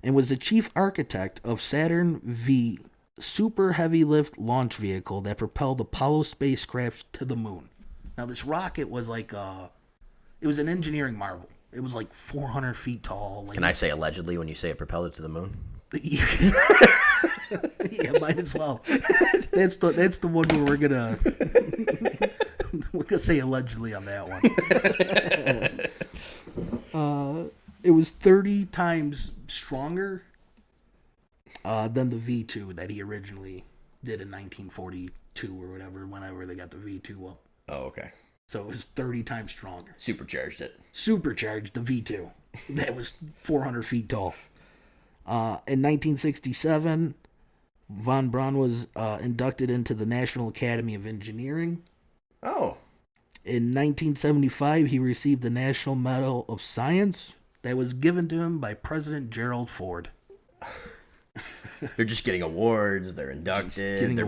And was the chief architect of Saturn V, super heavy lift launch vehicle that propelled Apollo spacecraft to the moon. Now this rocket was like it was an engineering marvel. It was like 400 feet tall. Like, can I say allegedly when you say it propelled it to the moon? Yeah, might as well. That's the one where we're gonna say allegedly on that one. It was 30 times stronger than the V2 that he originally did in 1940 or whatever, whenever they got the V2 up. Oh, okay. So it was 30 times stronger. Supercharged it. Supercharged the V2. That was 400 feet tall. In 1967, von Braun was inducted into the National Academy of Engineering. Oh. In 1975, he received the National Medal of Science that was given to him by President Gerald Ford. They're just getting awards. They're inducted. They're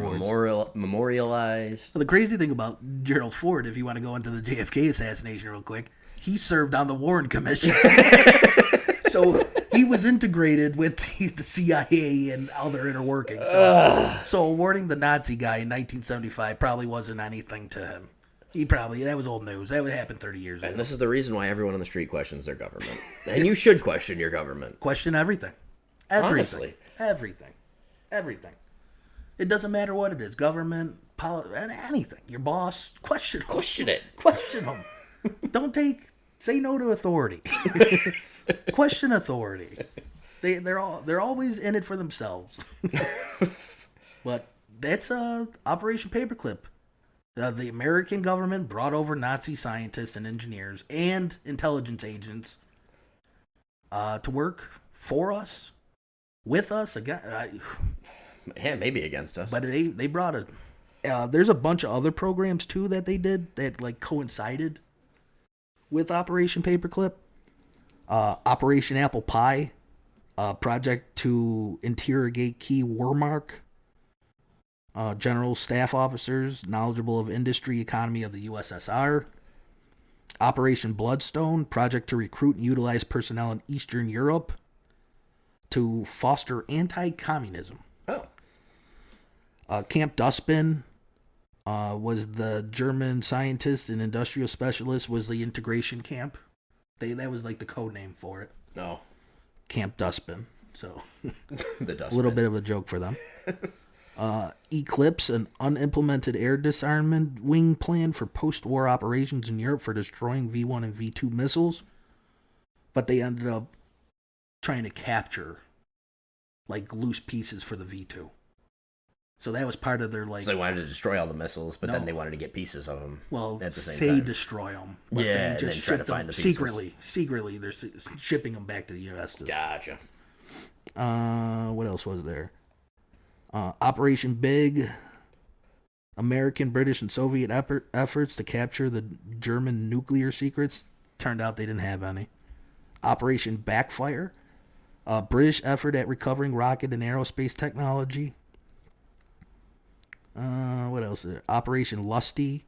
memorialized. So the crazy thing about Gerald Ford, if you want to go into the JFK assassination real quick, he served on the Warren Commission. So he was integrated with the CIA and other inner workings. So awarding the Nazi guy in 1975 probably wasn't anything to him. That was old news. That would happen 30 years ago. And this is the reason why everyone on the street questions their government. And you should question your government. Question everything. Honestly. Everything. It doesn't matter what it is. Government, anything. Your boss, question them. Question it. Question them. Say no to authority. Question authority. They're always in it for themselves. But that's Operation Paperclip. The American government brought over Nazi scientists and engineers and intelligence agents to work for us, with us, again. Yeah, maybe against us. But they brought it. There's a bunch of other programs too that they did that like coincided with Operation Paperclip. Operation Apple Pie, project to interrogate key Wehrmacht general staff officers knowledgeable of industry economy of the USSR. Operation Bloodstone, project to recruit and utilize personnel in Eastern Europe to foster anti-communism. Oh. Camp Dustbin was the German scientist and industrial specialist, was the integration camp. That was like the code name for it. Oh. Camp Dustbin. So the dustbin. A little bit of a joke for them. Eclipse, an unimplemented air disarmament wing plan for post-war operations in Europe for destroying V-1 and V-2 missiles. But they ended up trying to capture like loose pieces for the V-2. So that was part of their like. So they wanted to destroy all the missiles, but then they wanted to get pieces of them. Well, at the same time. Destroy them. But yeah, and then try to find the pieces. Secretly, they're shipping them back to the U.S. Gotcha. What else was there? Operation Big. American, British, and Soviet efforts to capture the German nuclear secrets. Turned out they didn't have any. Operation Backfire. British effort at recovering rocket and aerospace technology. What else is there? Operation Lusty.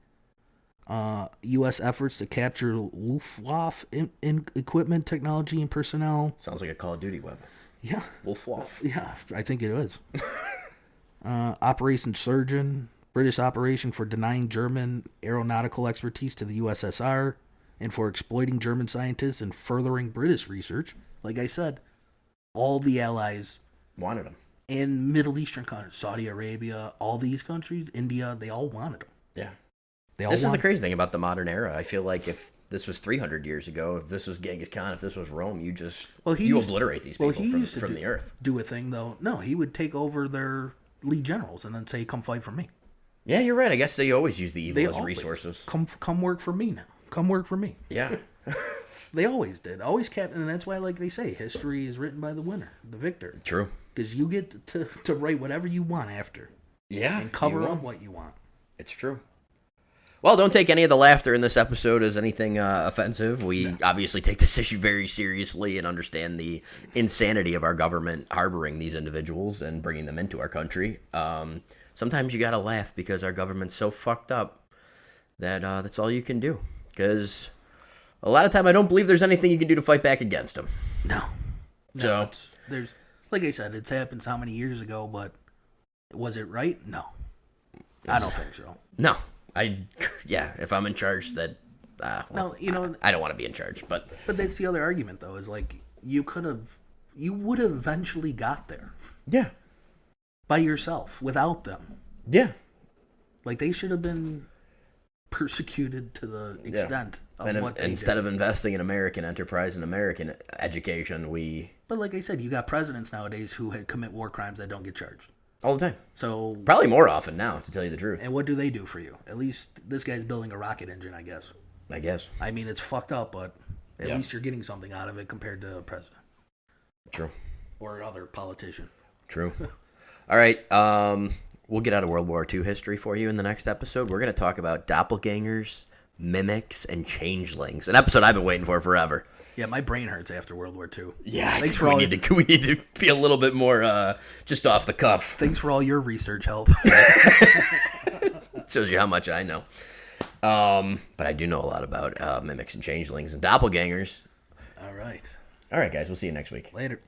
U.S. efforts to capture Luftwaffe in equipment, technology, and personnel. Sounds like a Call of Duty weapon. Yeah. Luftwaffe. Yeah, I think it is. Operation Surgeon. British operation for denying German aeronautical expertise to the USSR and for exploiting German scientists and furthering British research. Like I said, all the allies wanted them. And Middle Eastern countries, Saudi Arabia, all these countries, India, they all wanted them. Yeah. This is the crazy thing about the modern era. I feel like if this was 300 years ago, if this was Genghis Khan, if this was Rome, you obliterate these people from the earth. Do a thing, though. No, he would take over their lead generals and then say, come fight for me. Yeah, you're right. I guess they always use the evil as resources. Come work for me now. Come work for me. Yeah. They always did. Always kept, and that's why, like they say, history is written by the winner, the victor. True. Because you get to write whatever you want after. Yeah. And cover up what you want. It's true. Well, don't take any of the laughter in this episode as anything offensive. We obviously take this issue very seriously and understand the insanity of our government harboring these individuals and bringing them into our country. Sometimes you gotta laugh because our government's so fucked up that that's all you can do. Because a lot of time I don't believe there's anything you can do to fight back against them. No. So there's, like I said, it's happened how many years ago, but was it right? No. I don't think so. No. If I'm in charge, that I don't want to be in charge, but that's the other argument though, is like you would have eventually got there. Yeah. By yourself, without them. Yeah. Like they should have been persecuted to the extent of what they did. Instead of investing in American enterprise and American education, But like I said, you got presidents nowadays who had commit war crimes that don't get charged. All the time. So probably more often now, to tell you the truth. And what do they do for you? At least this guy's building a rocket engine, I guess. I mean, it's fucked up, but at least you're getting something out of it compared to a president. True. Or other politician. True. All right. We'll get out of World War II history for you in the next episode. We're going to talk about doppelgangers, mimics, and changelings. An episode I've been waiting for forever. Yeah, my brain hurts after World War II. Yeah, thanks for we need to be a little bit more just off the cuff. Thanks for all your research help. Shows you how much I know. But I do know a lot about mimics and changelings and doppelgangers. All right. All right, guys. We'll see you next week. Later.